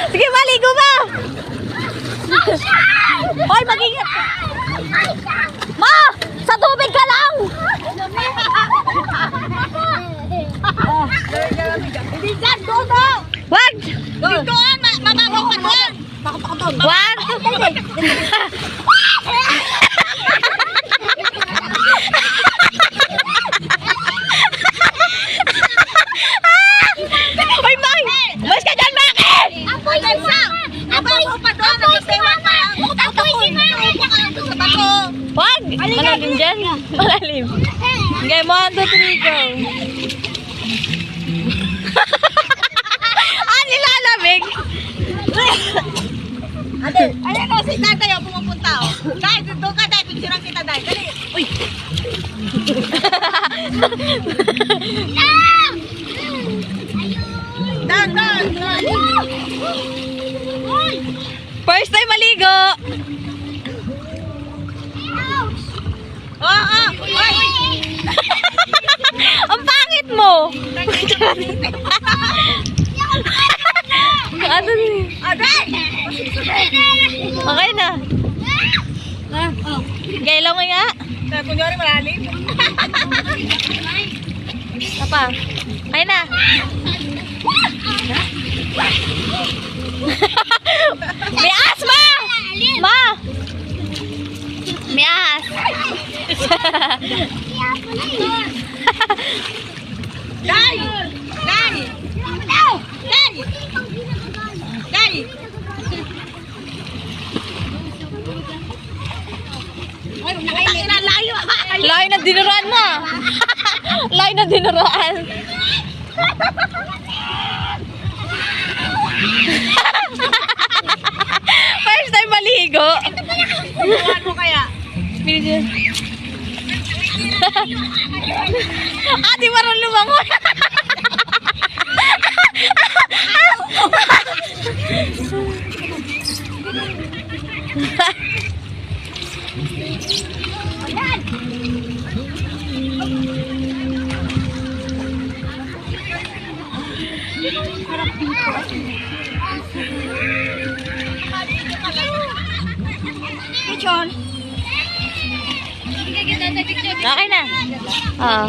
Sige, maligo ba? Hoy, mag-ingat. Ma! Sa tubig ka lang! Hindi dyan, dodo! Wag! Hindi doon, mababaw ka doon! Wag! Hoy, May! Mas ka dyan, bakit? Apoy si Mang! Mababaw pa doon, nagsisewa pa! Apoy si Mang! Sa bato! Wag! Malalim dyan. Malalim. Okay, 1, 2, 3, go. Nilalamig. Ate, ayun o, si tatay o, pumupunta o. Dahil, doon ka dahil, picturean kita dahil. Dali! Uy! Down, down! First time maligo. Oo! Uy! Ang pangit mo. Ano ni? Aday! Okay na. Gailaw mo nga. Kunyari malalim. Apa? Okay na. May ahas, ma! Ma! May ahas. Day! Day! Day! Day! Ay, nakailan layo. Layo na dinuraan mo. Layo na dinuraan. First time maligo. Tuwan mo kaya? Ate, marunong lumangon. Pichon. Okay na. Oo.